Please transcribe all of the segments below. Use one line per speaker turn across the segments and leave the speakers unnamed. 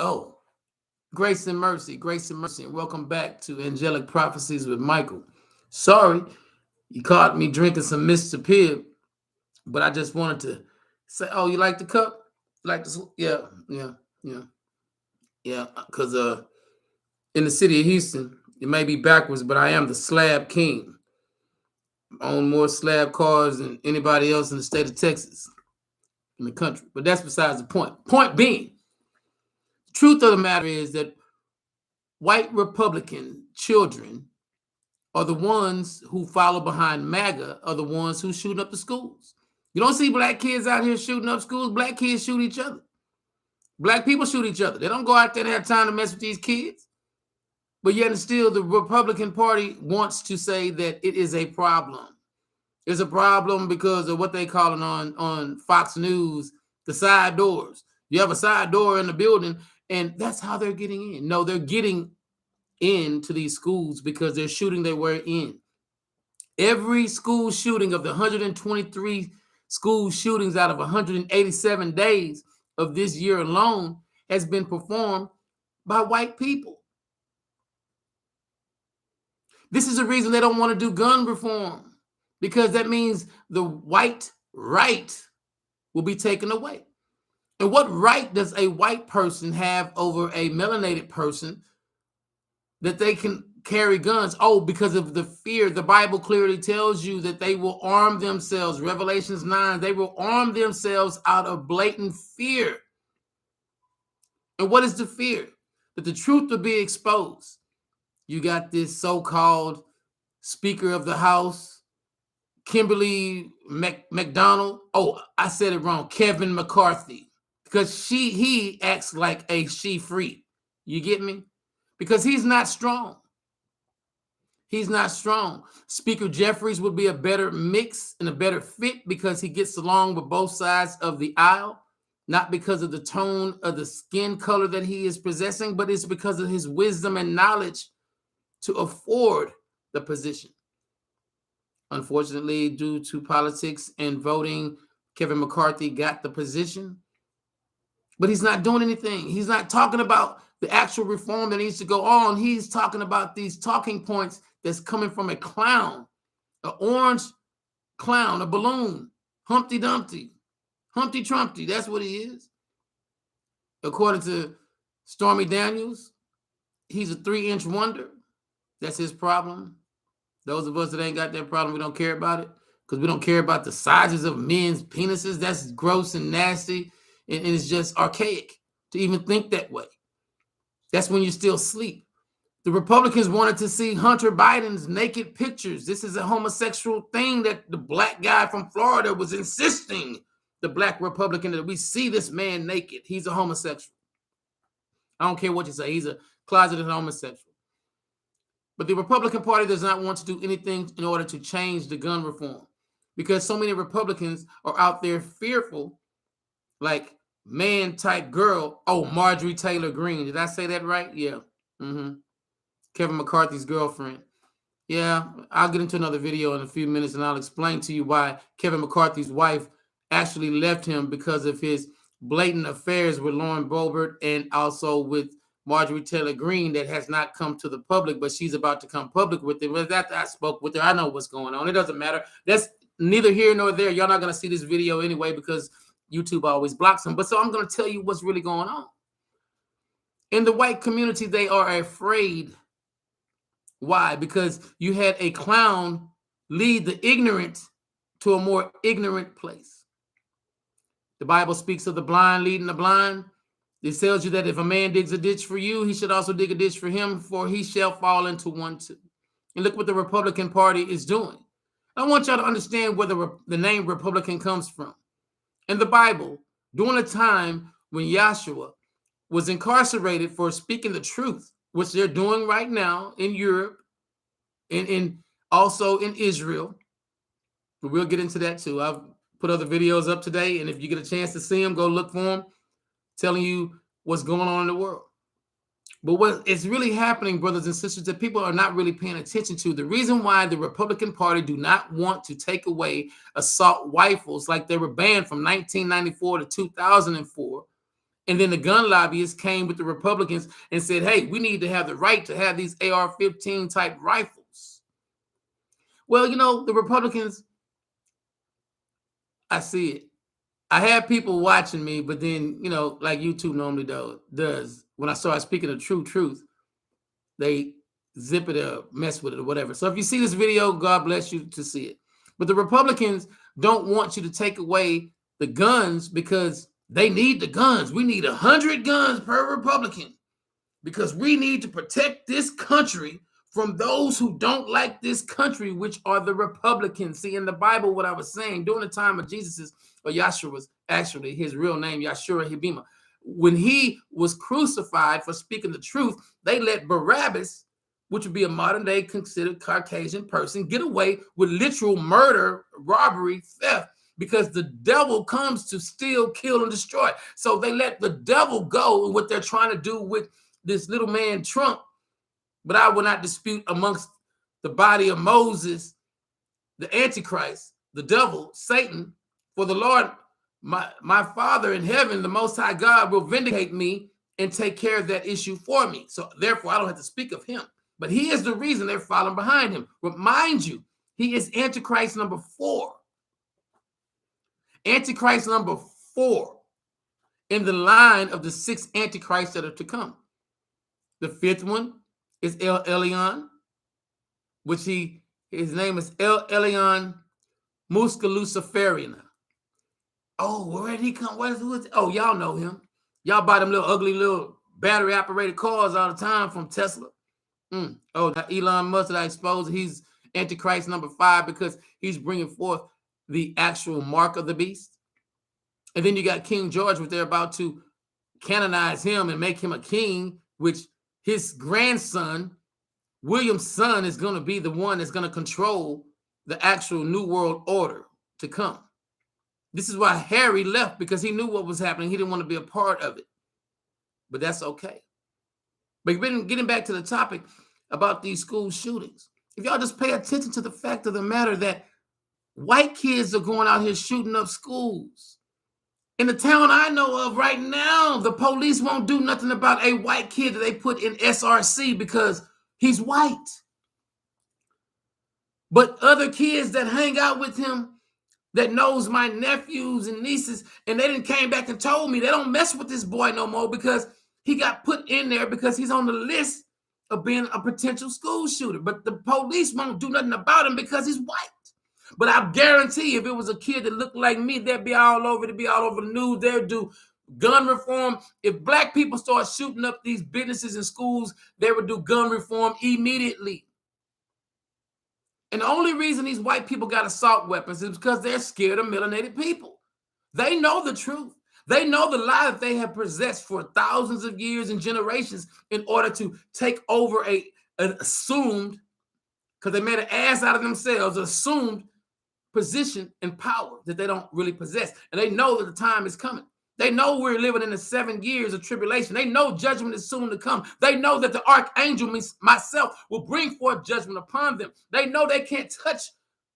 Oh, grace and mercy, and welcome back to Angelic Prophecies with Michael. Sorry, you caught me drinking some Mr. Pibb, but I just wanted to say, oh, you like the cup? Like this? Yeah, yeah, yeah, yeah. Because in the city of Houston, it may be backwards, but I am the slab king. I own more slab cars than anybody else in the state of Texas in the country. But that's besides the point. Point being, the truth of the matter is that white Republican children are the ones who follow behind MAGA, are the ones who shooting up the schools. You don't see black kids out here shooting up schools. Black kids shoot each other. Black people shoot each other. They don't go out there and have time to mess with these kids. But yet and still, the Republican Party wants to say that it is a problem. It's a problem because of what they calling on Fox News, the side doors. You have a side door in the building, and that's how they're getting in. No, they're getting into these schools because they're shooting their way in. Every school shooting of the 123 school shootings out of 187 days of this year alone has been performed by white people. This is the reason they don't want to do gun reform, because that means the white right will be taken away. And what right does a white person have over a melanated person that they can carry guns? Oh, because of the fear. The Bible clearly tells you that they will arm themselves. Revelations 9, they will arm themselves out of blatant fear. And what is the fear? That the truth will be exposed. You got this so-called Speaker of the House, Kimberly McDonald. Oh, I said it wrong. Kevin McCarthy. Because he acts like a she-freak. You get me? Because he's not strong. He's not strong. Speaker Jeffries would be a better mix and a better fit because he gets along with both sides of the aisle, not because of the tone of the skin color that he is possessing, but it's because of his wisdom and knowledge to afford the position. Unfortunately, due to politics and voting, Kevin McCarthy got the position, but he's not doing anything. He's not talking about the actual reform that needs to go on. He's talking about these talking points that's coming from a clown, an orange clown, a balloon, Humpty Dumpty, Humpty Trumpty. That's what he is. According to Stormy Daniels, he's a 3-inch wonder. That's his problem. Those of us that ain't got that problem, we don't care about it because we don't care about the sizes of men's penises. That's gross and nasty, and it's just archaic to even think that way. That's when you still sleep. The Republicans wanted to see Hunter Biden's naked pictures. This is a homosexual thing that the black guy from Florida was insisting, the black Republican, that we see this man naked. He's a homosexual. I don't care what you say. He's a closeted homosexual. But the Republican Party does not want to do anything in order to change the gun reform because so many Republicans are out there fearful, like man type girl. Oh, Marjorie Taylor Greene. Did I say that right? Yeah. Kevin McCarthy's girlfriend. Yeah, I'll get into another video in a few minutes and I'll explain to you why Kevin McCarthy's wife actually left him because of his blatant affairs with Lauren Boebert and also with Marjorie Taylor Greene that has not come to the public, but she's about to come public with it. But after I spoke with her, I know what's going on. It doesn't matter. That's neither here nor there. Y'all not going to see this video anyway because YouTube always blocks them. But so I'm going to tell you what's really going on. In the white community, they are afraid. Why? Because you had a clown lead the ignorant to a more ignorant place. The Bible speaks of the blind leading the blind. It tells you that if a man digs a ditch for you, he should also dig a ditch for him, for he shall fall into one too. And look what the Republican Party is doing. I want y'all to understand where the name Republican comes from. In the Bible, during a time when Yahshua was incarcerated for speaking the truth, which they're doing right now in Europe and also in Israel. But we'll get into that too. I've put other videos up today, and if you get a chance to see them, go look for them, telling you what's going on in the world. But what is really happening, brothers and sisters, that people are not really paying attention to. The reason why the Republican Party do not want to take away assault rifles like they were banned from 1994 to 2004 And then the gun lobbyists came with the Republicans and said, hey, we need to have the right to have these AR-15 type rifles. Well, you know, the Republicans, I see it. I have people watching me, but then, you know, like YouTube normally does, when I start speaking the true truth, they zip it or mess with it or whatever. So if you see this video, God bless you to see it. But the Republicans don't want you to take away the guns because they need the guns. We need 100 guns per Republican because we need to protect this country from those who don't like this country, which are the Republicans. See, in the Bible, what I was saying, during the time of Jesus's, or Yahshua's, actually, his real name, Yahshua Hibima, when he was crucified for speaking the truth, they let Barabbas, which would be a modern day considered Caucasian person, get away with literal murder, robbery, theft, because the devil comes to steal, kill, and destroy. So they let the devil go in what they're trying to do with this little man Trump. But I will not dispute amongst the body of Moses, the Antichrist, the devil, Satan, for the Lord, my Father in heaven, the Most High God, will vindicate me and take care of that issue for me. So therefore, I don't have to speak of him. But he is the reason they're following behind him. Remind you, he is Antichrist number 4. Antichrist number 4 in the line of the 6 Antichrists that are to come. The 5th one is El Elyon, which his name is El Elyon Muscaluciferian. Oh, where did he come? Oh, y'all know him. Y'all buy them little ugly little battery operated cars all the time from Tesla. Oh, Elon Musk that I exposed, he's Antichrist number 5 because he's bringing forth the actual mark of the beast. And then you got King George, which they're about to canonize him and make him a king, which his grandson, William's son, is going to be the one that's going to control the actual New World Order to come. This is why Harry left, because he knew what was happening. He didn't want to be a part of it. But that's okay. But getting back to the topic about these school shootings, if y'all just pay attention to the fact of the matter that white kids are going out here shooting up schools. In the town I know of right now, the police won't do nothing about a white kid that they put in SRC because he's white. But other kids that hang out with him, that knows my nephews and nieces, and they didn't came back and told me they don't mess with this boy no more because he got put in there because he's on the list of being a potential school shooter. But the police won't do nothing about him because he's white. But I guarantee if it was a kid that looked like me, they'd be all over. It'd be all over the news. They'd do gun reform. If black people start shooting up these businesses and schools, they would do gun reform immediately. And the only reason these white people got assault weapons is because they're scared of melanated people. They know the truth. They know the lie that they have possessed for thousands of years and generations in order to take over an assumed, because they made an ass out of themselves, assumed position and power that they don't really possess. And they know that the time is coming. They know we're living in the 7 years of tribulation. They know judgment is soon to come. They know that the archangel, myself, will bring forth judgment upon them. They know they can't touch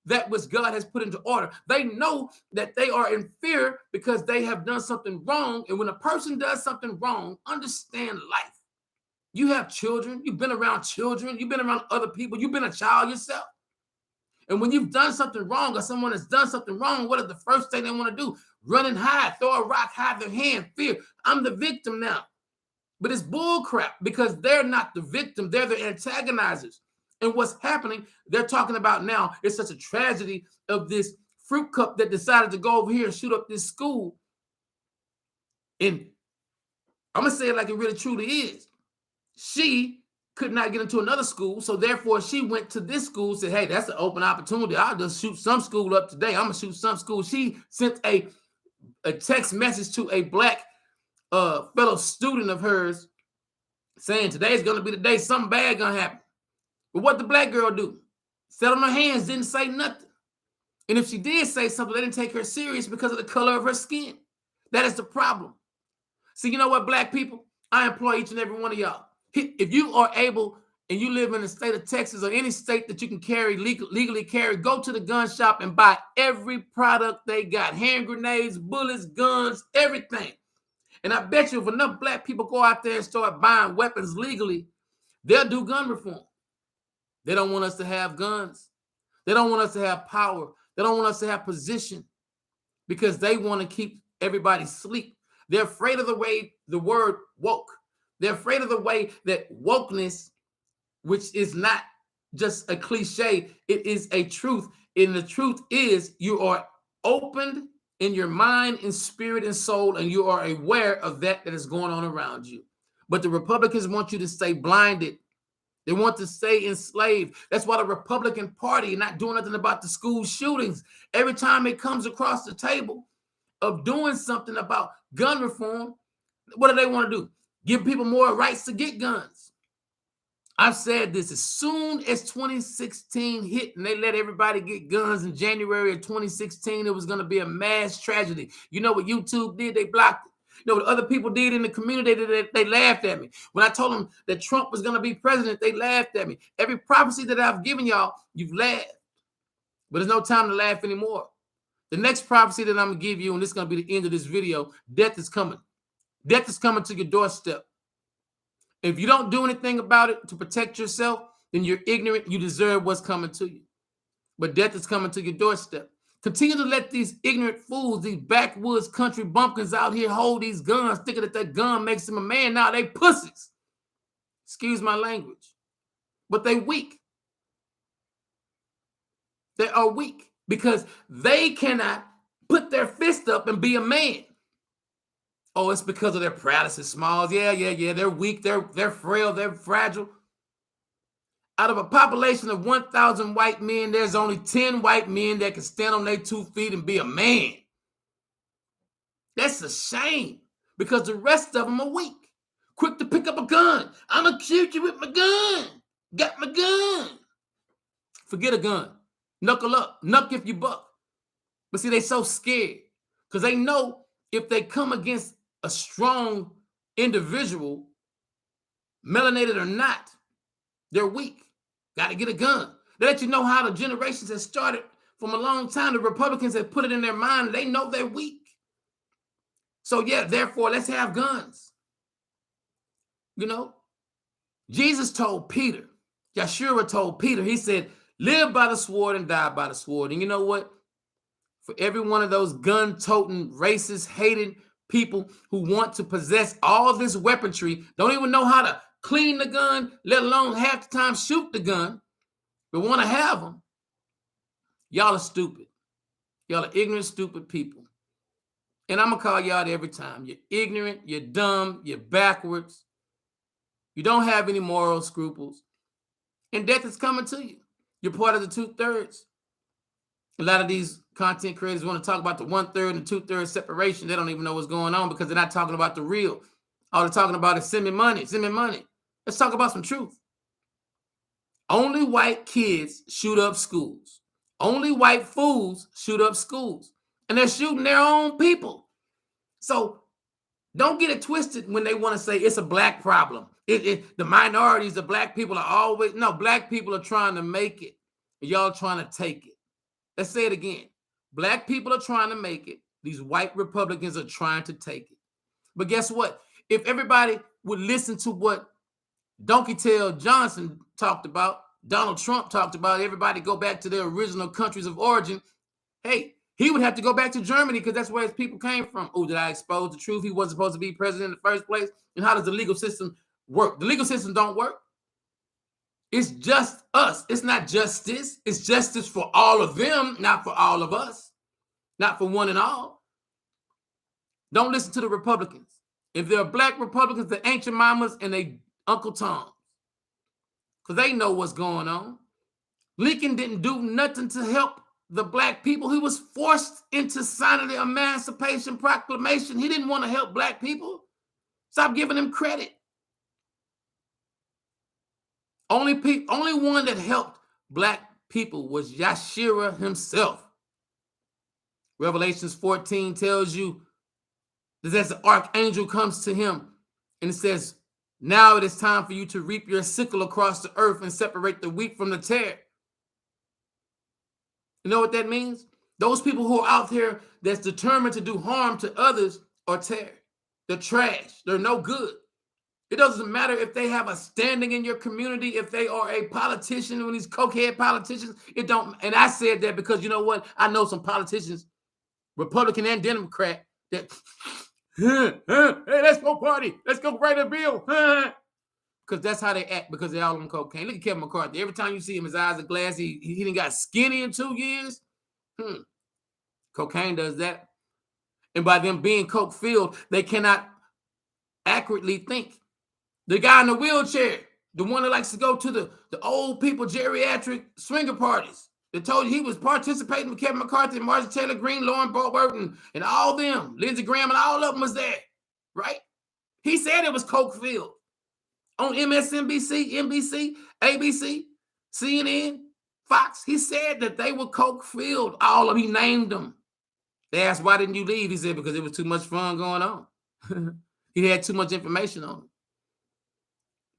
that which God has put into order. They know that they are in fear because they have done something wrong. And when a person does something wrong, understand life. You have children. You've been around children. You've been around other people. You've been a child yourself. And when you've done something wrong or someone has done something wrong, what is the first thing they want to do? Run and hide, throw a rock, hide their hand, fear. I'm the victim now. But it's bull crap because they're not the victim. They're the antagonizers. And what's happening, they're talking about now, it's such a tragedy of this fruit cup that decided to go over here and shoot up this school. And I'm going to say it like it really truly is. She could not get into another school, so therefore she went to this school, said, hey, that's an open opportunity. I'll just shoot some school up today. I'm going to shoot some school. She sent a text message to a black fellow student of hers saying, today's going to be the day something bad going to happen. But what the black girl do? Sat on her hands, didn't say nothing. And if she did say something, they didn't take her serious because of the color of her skin. That is the problem. So you know what, black people? I implore each and every one of y'all. If you are able and you live in the state of Texas or any state that you can carry, legally carry, go to the gun shop and buy every product they got. Hand grenades, bullets, guns, everything. And I bet you if enough black people go out there and start buying weapons legally, they'll do gun reform. They don't want us to have guns. They don't want us to have power. They don't want us to have position because they want to keep everybody asleep. They're afraid of the way the word woke. They're afraid of the way that wokeness, which is not just a cliche, it is a truth. And the truth is you are opened in your mind and spirit and soul, and you are aware of that is going on around you. But the Republicans want you to stay blinded. They want to stay enslaved. That's why the Republican Party is not doing nothing about the school shootings. Every time it comes across the table of doing something about gun reform, what do they want to do? Give people more rights to get guns. I've said this, as soon as 2016 hit and they let everybody get guns in January of 2016, it was going to be a mass tragedy. You know what YouTube did? They blocked it. You know what other people did in the community? They laughed at me. When I told them that Trump was going to be president, they laughed at me. Every prophecy that I've given y'all, you've laughed. But there's no time to laugh anymore. The next prophecy that I'm going to give you, and this is going to be the end of this video, death is coming. Death is coming to your doorstep. If you don't do anything about it to protect yourself, then you're ignorant. You deserve what's coming to you. But death is coming to your doorstep. Continue to let these ignorant fools, these backwoods country bumpkins out here hold these guns, thinking that that gun makes them a man. Now they pussies. Excuse my language. But they weak. They are weak because they cannot put their fist up and be a man. Oh, it's because of their paralysis, Smalls. Yeah. They're weak. They're frail. They're fragile. Out of a population of 1,000 white men, there's only 10 white men that can stand on their 2 feet and be a man. That's a shame because the rest of them are weak. Quick to pick up a gun. I'm going to shoot you with my gun. Got my gun. Forget a gun. Knuckle up. Knuck if you buck. But see, they so scared because they know if they come against a strong individual, melanated or not, they're weak. Got to get a gun. They let you know how the generations have started from a long time. The Republicans have put it in their mind. They know they're weak. So yeah, therefore, let's have guns. You know, Jesus told Peter, Yeshua told Peter, he said, live by the sword and die by the sword. And you know what? For every one of those gun-toting, racist, hated people who want to possess all this weaponry, don't even know how to clean the gun, let alone half the time shoot the gun, but want to have them. Y'all are stupid. Y'all are ignorant, stupid people. And I'm going to call y'all out every time. You're ignorant, you're dumb, you're backwards. You don't have any moral scruples. And death is coming to you. You're part of the 2/3. A lot of these content creators want to talk about the 1/3 and 2/3 separation. They don't even know what's going on because they're not talking about the real. All they're talking about is send me money, send me money. Let's talk about some truth. Only white kids shoot up schools. Only white fools shoot up schools. And they're shooting their own people. So don't get it twisted when they want to say it's a black problem. The minorities, the black people are always, no, black people are trying to make it. And y'all trying to take it. Let's say it again. Black people are trying to make it. These white Republicans are trying to take it. But guess what? If everybody would listen to what Donkey Tail Johnson talked about, Donald Trump talked about, everybody go back to their original countries of origin, hey, he would have to go back to Germany because that's where his people came from. Oh, did I expose the truth? He wasn't supposed to be president in the first place. And how does the legal system work? The legal system don't work. It's just us. It's not justice. It's justice for all of them, not for all of us, not for one and all. Don't listen to the Republicans. If they're black Republicans, they're ancient mamas and they Uncle Toms, because they know what's going on. Lincoln didn't do nothing to help the black people. He was forced into signing the Emancipation Proclamation. He didn't want to help black people. Stop giving him credit. Only one that helped black people was Yeshua himself. Revelations 14 tells you that as the archangel comes to him and it says, now it is time for you to reap your sickle across the earth and separate the wheat from the tare. You know what that means? Those people who are out here that's determined to do harm to others are tare. They're trash. They're no good. It doesn't matter if they have a standing in your community, if they are a politician, one of these cokehead politicians. It don't. And I said that because you know what? I know some politicians, Republican and Democrat, that hey, let's go party. Let's go write a bill. Because that's how they act, because they're all on cocaine. Look at Kevin McCarthy. Every time you see him, his eyes are glassy. He didn't got skinny in 2 years. Cocaine does that. And by them being coke filled, they cannot accurately think. The guy in the wheelchair, the one that likes to go to the old people geriatric swinger parties, they told you he was participating with Kevin McCarthy, Marjorie Taylor Greene, Lauren Boebert, and all them, Lindsey Graham, and all of them was there, right? He said it was coke filled on MSNBC, NBC, ABC, CNN, Fox. He said that they were coke filled. All of them, he named them. They asked, why didn't you leave? He said, because it was too much fun going on. He had too much information on him.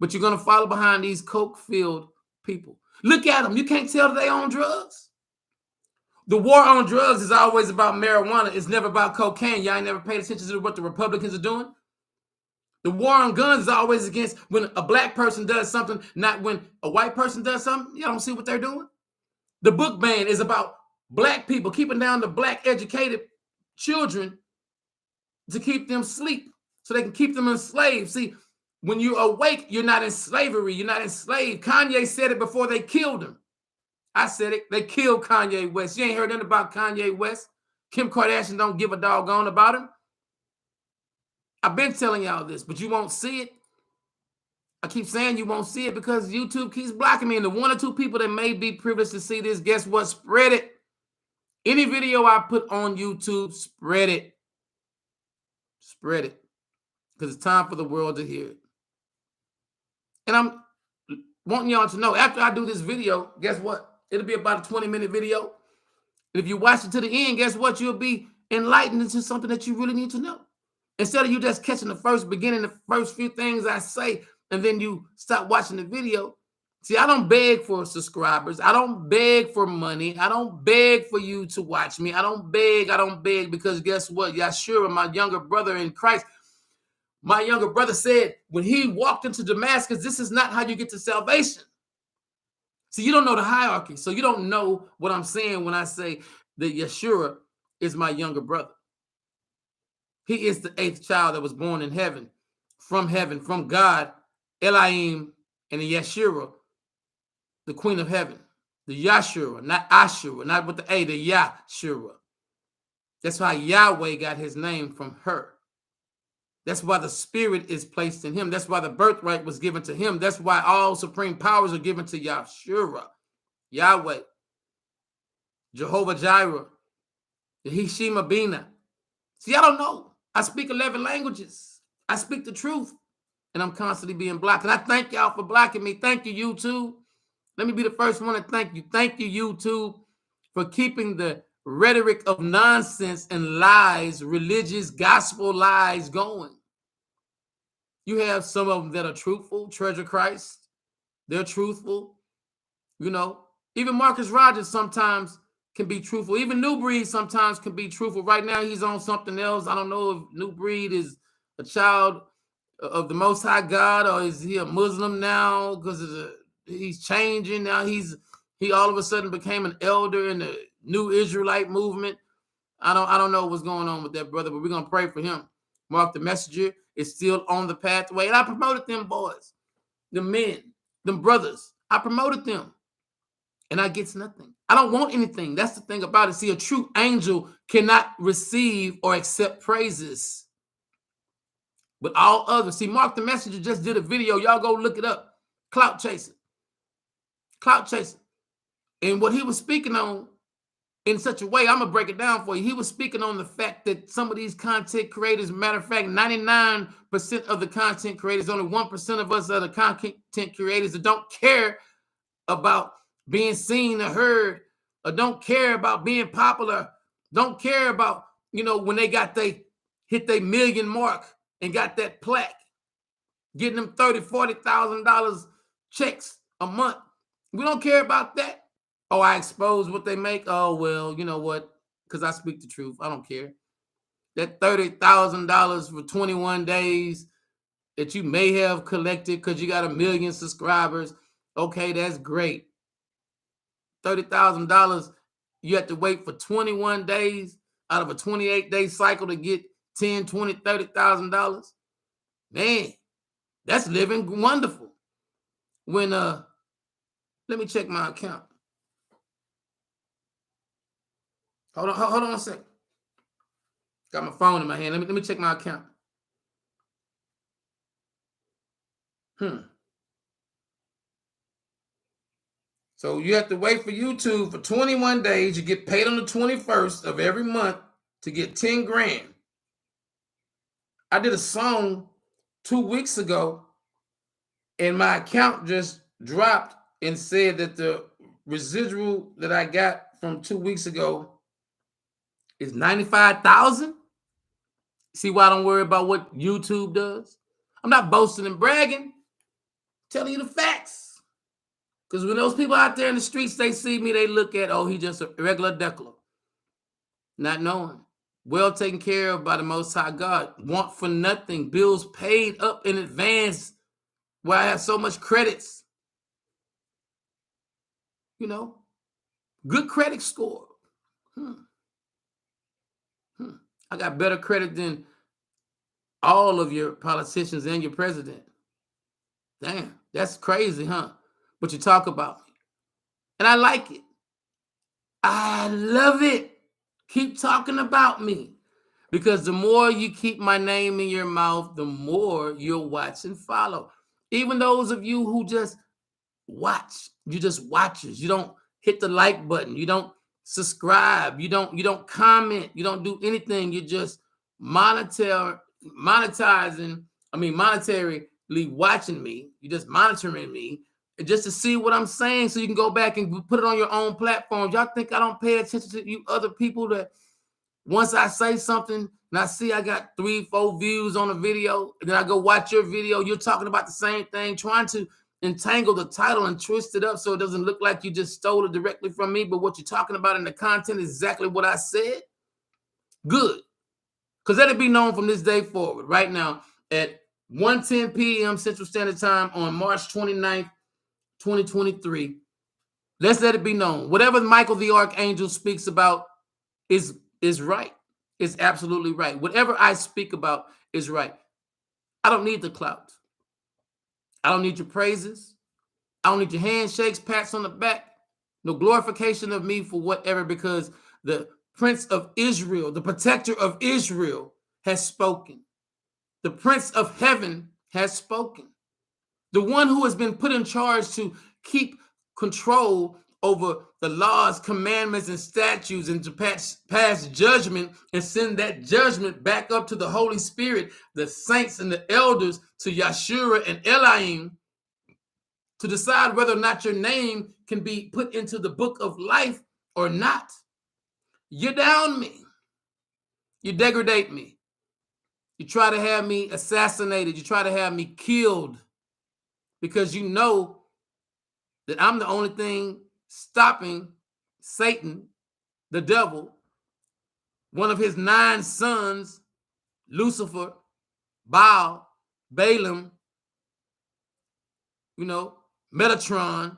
But you're going to follow behind these coke-filled people. Look at them. You can't tell that they on drugs. The war on drugs is always about marijuana. It's never about cocaine. Y'all ain't never paid attention to what the Republicans are doing. The war on guns is always against when a black person does something, not when a white person does something. Y'all don't see what they're doing? The book ban is about black people, keeping down the black educated children to keep them asleep so they can keep them enslaved. See, when you're awake, you're not in slavery. You're not enslaved. Kanye said it before they killed him. I said it. They killed Kanye West. You ain't heard nothing about Kanye West. Kim Kardashian don't give a doggone about him. I've been telling y'all this, but you won't see it. I keep saying you won't see it because YouTube keeps blocking me. And the 1 or 2 people that may be privileged to see this, guess what? Spread it. Any video I put on YouTube, spread it. Spread it. Because it's time for the world to hear it. And I'm wanting y'all to know, after I do this video, guess what? It'll be about a 20-minute video. And if you watch it to the end, guess what? You'll be enlightened into something that you really need to know. Instead of you just catching the first beginning, the first few things I say, and then you stop watching the video. See, I don't beg for subscribers. I don't beg for money. I don't beg for you to watch me. I don't beg because guess what? Yeshua, my younger brother in Christ, my younger brother said when he walked into Damascus, this is not how you get to salvation. See, you don't know the hierarchy. So you don't know what I'm saying when I say that Yeshua is my younger brother. He is the 8th child that was born in heaven, from God, Elohim, and the Yeshua, the queen of heaven. The Yashua, not Ashura, not with the A, the Yashua. That's why Yahweh got his name from her. That's why the spirit is placed in him. That's why the birthright was given to him. That's why all supreme powers are given to Yahshua, Yahweh, Jehovah Jireh, the Hishima Bina. See, I don't know. I speak 11 languages. I speak the truth. And I'm constantly being blocked. And I thank y'all for blocking me. Thank you, YouTube. Let me be the first one to thank you. Thank you, YouTube, for keeping the rhetoric of nonsense and lies, religious gospel lies going. You have some of them that are truthful, Treasure Christ. They're truthful. You know, even Marcus Rogers sometimes can be truthful. Even New Breed sometimes can be truthful. Right now, he's on something else. I don't know if New Breed is a child of the Most High God or is he a Muslim now because he's changing now. He all of a sudden became an elder in the New Israelite movement. I don't know what's going on with that brother, but we're gonna pray for him. Mark the Messenger is still on the pathway, and I promoted them boys, the men, them brothers. I promoted them, and I get nothing. I don't want anything. That's the thing about it. See, a true angel cannot receive or accept praises, but all others. See, Mark the Messenger just did a video. Y'all go look it up. Clout chasing. Clout chasing. And what he was speaking on in such a way, I'm going to break it down for you. He was speaking on the fact that some of these content creators, matter of fact, 99% of the content creators, only 1% of us are the content creators that don't care about being seen or heard, or don't care about being popular, don't care about, when they hit their million mark and got that plaque, getting them $30,000, $40,000 checks a month. We don't care about that. Oh, I expose what they make. Oh, well, you know what? Because I speak the truth. I don't care. that $30,000 for 21 days that you may have collected because you got 1 million subscribers. Okay, that's great. $30,000, you have to wait for 21 days out of a 28-day cycle to get $10, $20, $30,000. Man, that's living wonderful. When let me check my account. Hold on a second. Got my phone in my hand. Let me check my account. So you have to wait for YouTube for 21 days. You get paid on the 21st of every month to get 10 grand. I did a song 2 weeks ago, and my account just dropped and said that the residual that I got from 2 weeks ago is 95,000. See why I don't worry about what YouTube does? I'm not boasting and bragging, I'm telling you the facts. Because when those people out there in the streets, they see me, they look at, oh, he just a regular Declan. Not knowing. Well taken care of by the Most High God. Want for nothing. Bills paid up in advance where I have so much credits. You know, good credit score. I got better credit than all of your politicians and your president. Damn, that's crazy, huh? But you talk about me. And I like it. I love it. Keep talking about me. Because the more you keep my name in your mouth, the more you'll watch and follow. Even those of you who just watch, you just watchers. You don't hit the like button. You don't subscribe. You don't comment. You don't do anything. You're just monetarily watching me. You're just monitoring me just to see what I'm saying so you can go back and put it on your own platforms. Y'all think I don't pay attention to you other people that once I say something and I see I got 3-4 views on a video, and then I go watch your video, you're talking about the same thing, trying to entangle the title and twist it up so it doesn't look like you just stole it directly from me, but what you're talking about in the content is exactly what I said. Good. Because let it be known from this day forward, right now, at 1:10 p.m. Central Standard Time on March 29th, 2023, let's let it be known. Whatever Michael the Archangel speaks about is right. It's absolutely right. Whatever I speak about is right. I don't need the clout. I don't need your praises. I don't need your handshakes, pats on the back, no glorification of me for whatever, because the Prince of Israel, the protector of Israel, has spoken. The Prince of Heaven has spoken. The one who has been put in charge to keep control over the laws, commandments, and statutes, and to pass judgment and send that judgment back up to the Holy Spirit, the saints and the elders, to Yeshua and Elohim, to decide whether or not your name can be put into the book of life or not. You down me. You degrade me. You try to have me assassinated. You try to have me killed because you know that I'm the only thing stopping Satan, the devil, one of his 9 sons, Lucifer, Baal, Balaam, Metatron.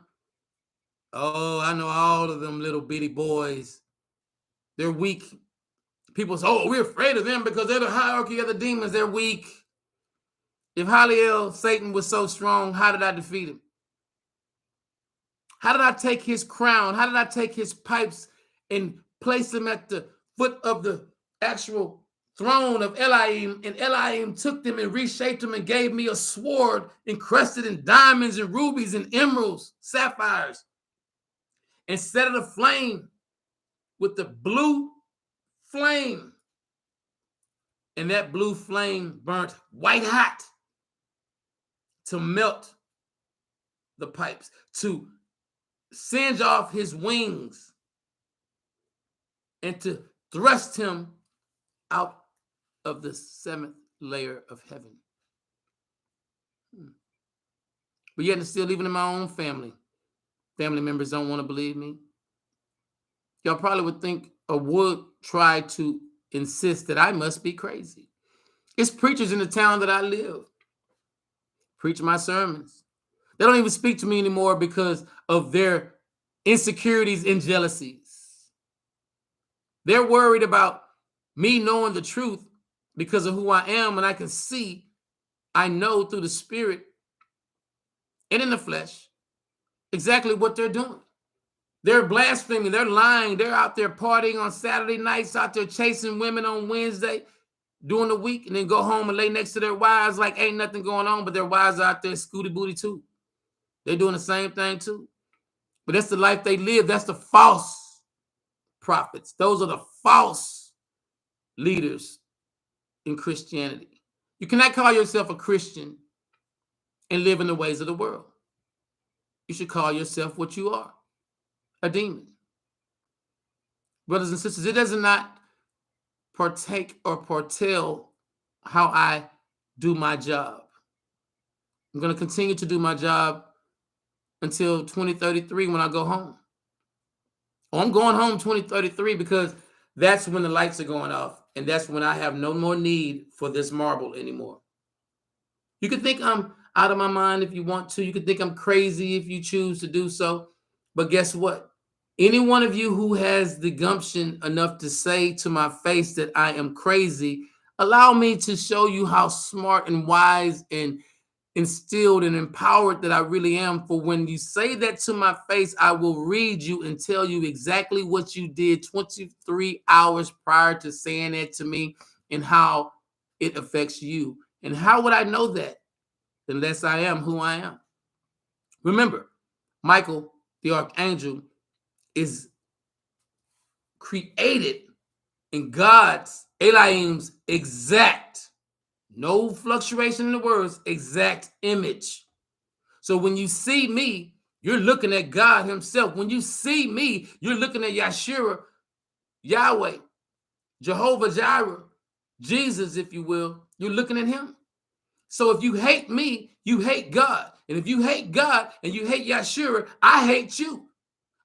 Oh, I know all of them little bitty boys. They're weak. People say, oh, we're afraid of them because they're the hierarchy of the demons. They're weak. If Haliel, Satan, was so strong, how did I defeat him? How did I take his crown? How did I take his pipes and place them at the foot of the actual throne of Elohim? And Elohim took them and reshaped them and gave me a sword encrusted in diamonds and rubies and emeralds, sapphires, and set it aflame with the blue flame. And that blue flame burnt white hot to melt the pipes, to singe off his wings, and to thrust him out of the 7th layer of heaven. But yet it's still, even in my own family members don't want to believe me. Y'all probably would think or would try to insist that I must be crazy. It's preachers in the town that I live preach my sermons. They don't even speak to me anymore because of their insecurities and jealousies. They're worried about me knowing the truth because of who I am, and I can see, I know through the spirit and in the flesh exactly what they're doing. They're blaspheming, they're lying, they're out there partying on Saturday nights, out there chasing women on Wednesday during the week, and then go home and lay next to their wives like ain't nothing going on, but their wives are out there scooty booty too. They're doing the same thing too. But that's the life they live. That's the false prophets. Those are the false leaders in Christianity. You cannot call yourself a Christian and live in the ways of the world. You should call yourself what you are, a demon. Brothers and sisters, it does not partake or foretell how I do my job. I'm going to continue to do my job until 2033 when I go home. I'm going home 2033 because that's when the lights are going off, and that's when I have no more need for this marble anymore. You can think I'm out of my mind if you want to. You can think I'm crazy if you choose to do so. But guess what? Any one of you who has the gumption enough to say to my face that I am crazy, allow me to show you how smart and wise and instilled and empowered that I really am. For when you say that to my face, I will read you and tell you exactly what you did 23 hours prior to saying that to me and how it affects you. And how would I know that unless I am who I am? Remember, Michael, the archangel, is created in God's, Elohim's exact, no fluctuation in the words, exact image. So when you see me, you're looking at God himself. When you see me, you're looking at Yeshua, Yahweh, Jehovah Jireh, Jesus, if you will. You're looking at him. So if you hate me, you hate God. And if you hate God and you hate Yeshua, I hate you.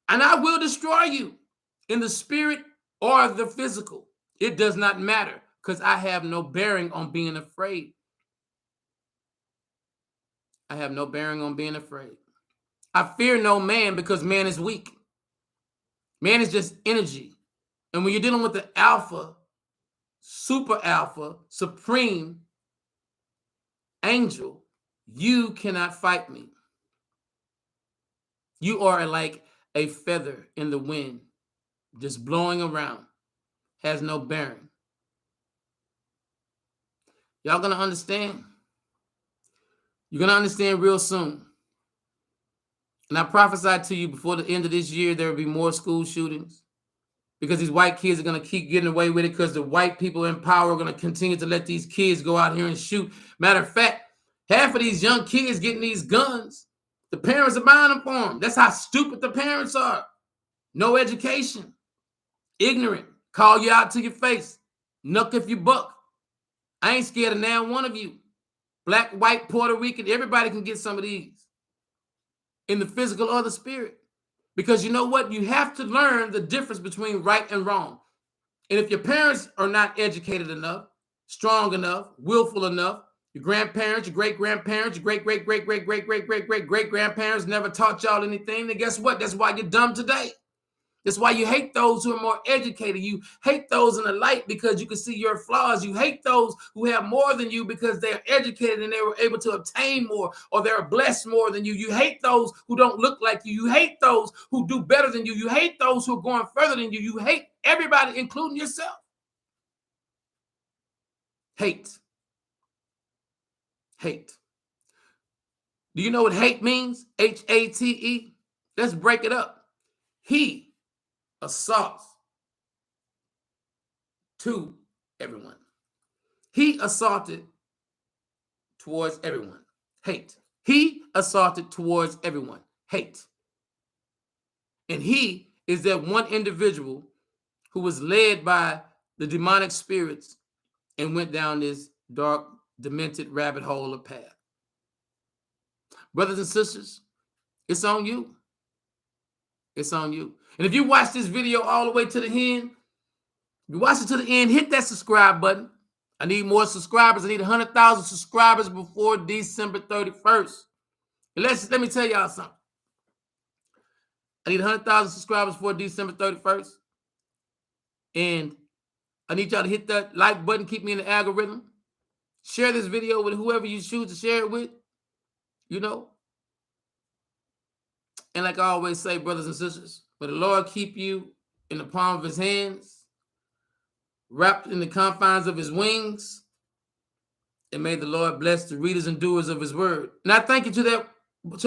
And I will destroy you in the spirit or the physical. It does not matter because I have no bearing on being afraid. I have no bearing on being afraid. I fear no man because man is weak. Man is just energy. And when you're dealing with the alpha, super alpha, supreme angel, you cannot fight me. You are like a feather in the wind, just blowing around, has no bearing. Y'all gonna understand? You're gonna understand real soon. And I prophesied to you before the end of this year, there will be more school shootings because these white kids are going to keep getting away with it because the white people in power are going to continue to let these kids go out here and shoot. Matter of fact, half of these young kids getting these guns, the parents are buying them for them. That's how stupid the parents are. No education, ignorant, call you out to your face, knuck if you buck. I ain't scared of now one of you. Black, white, Puerto Rican, everybody can get some of these. In the physical or the spirit. Because you know what? You have to learn the difference between right and wrong. And if your parents are not educated enough, strong enough, willful enough, your grandparents, your great-grandparents, your great-great-great-great-great-great-great-great-grandparents never taught y'all anything, then guess what? That's why you're dumb today. That's why you hate those who are more educated. You hate those in the light because you can see your flaws. You hate those who have more than you because they're educated and they were able to obtain more or they're blessed more than you. You hate those who don't look like you. You hate those who do better than you. You hate those who are going further than you. You hate everybody, including yourself. Hate. Hate. Do you know what hate means? H-A-T-E. Let's break it up. He assaults to everyone. He assaulted towards everyone. Hate. He assaulted towards everyone. Hate. And he is that one individual who was led by the demonic spirits and went down this dark, demented rabbit hole of path. Brothers and sisters, it's on you. It's on you. And if you watch this video all the way to the end, If you watch it to the end, hit that subscribe button. I need more subscribers. I need 100,000 subscribers before December 31st. Let me tell y'all something. I need 100,000 subscribers before December 31st. And I need y'all to hit that like button, keep me in the algorithm. Share this video with whoever you choose to share it with, you know. And like I always say, brothers and sisters, may the Lord keep you in the palm of his hands, wrapped in the confines of his wings, and may the Lord bless the readers and doers of his word. And I thank you to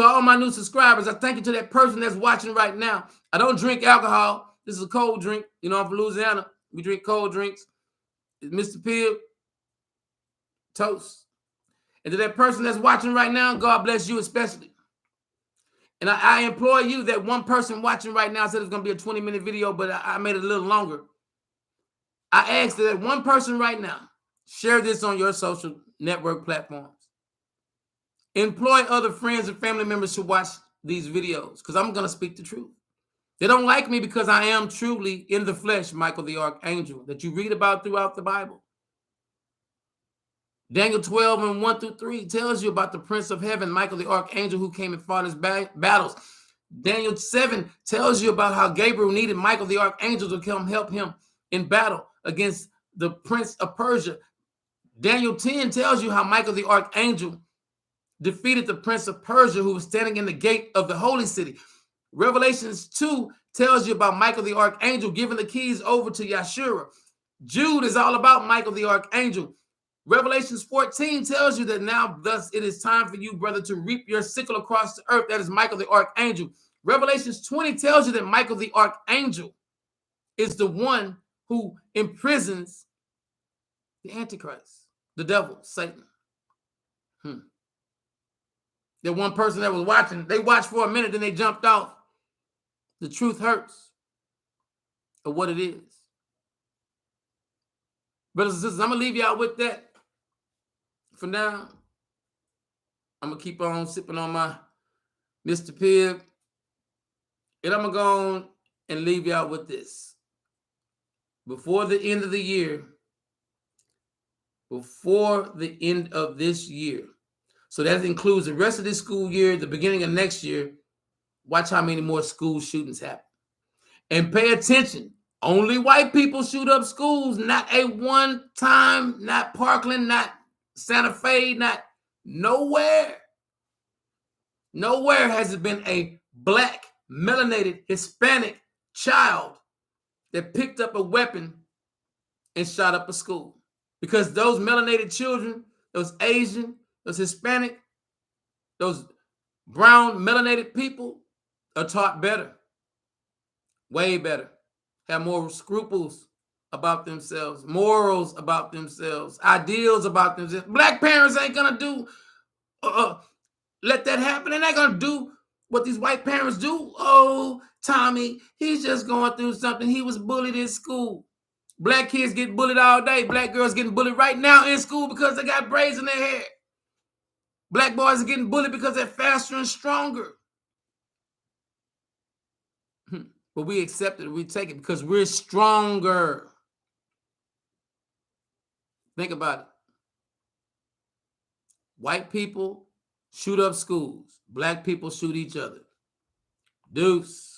all my new subscribers. I thank you to that person that's watching right now. I don't drink alcohol. This is a cold drink. You know, I'm from Louisiana. We drink cold drinks. It's Mr. Pibb. Toast. And to that person that's watching right now, God bless you especially. And I implore you, that one person watching right now said it's going to be a 20-minute video, but I made it a little longer. I ask that one person right now, share this on your social network platforms. Employ other friends and family members to watch these videos, because I'm going to speak the truth. They don't like me because I am truly in the flesh, Michael the Archangel, that you read about throughout the Bible. Daniel 12 and 1 through 3 tells you about the Prince of Heaven, Michael the Archangel, who came and fought his battles. Daniel 7 tells you about how Gabriel needed Michael the Archangel to come help him in battle against the Prince of Persia. Daniel 10 tells you how Michael the Archangel defeated the Prince of Persia, who was standing in the gate of the holy city. Revelations 2 tells you about Michael the Archangel giving the keys over to Yeshua. Jude is all about Michael the Archangel. Revelations 14 tells you that now thus it is time for you, brother, to reap your sickle across the earth. That is Michael the Archangel. Revelations 20 tells you that Michael the Archangel is the one who imprisons the Antichrist, the devil, Satan. That one person that was watching, they watched for a minute, then they jumped off. The truth hurts of what it is. Brothers and sisters, I'm going to leave y'all with that. For now, I'm going to keep on sipping on my Mr. Pibb. And I'm going to go on and leave y'all with this. Before the end of the year, before the end of this year, so that includes the rest of this school year, the beginning of next year, watch how many more school shootings happen. And pay attention. Only white people shoot up schools, not a one time, not Parkland, not Santa Fe, not nowhere. Nowhere has it been a black, melanated, Hispanic child that picked up a weapon and shot up a school. Because those melanated children, those Asian, those Hispanic, those brown, melanated people are taught better. Way better. Have more scruples about themselves, morals about themselves, ideals about themselves. Black parents ain't gonna do let that happen. They're not gonna do what these white parents do. Oh, Tommy, he's just going through something. He was bullied in school. Black kids get bullied all day. Black girls getting bullied right now in school because they got braids in their hair. Black boys are getting bullied because they're faster and stronger. But we accept it, we take it because we're stronger. Think about it. White people shoot up schools. Black people shoot each other. Deuce.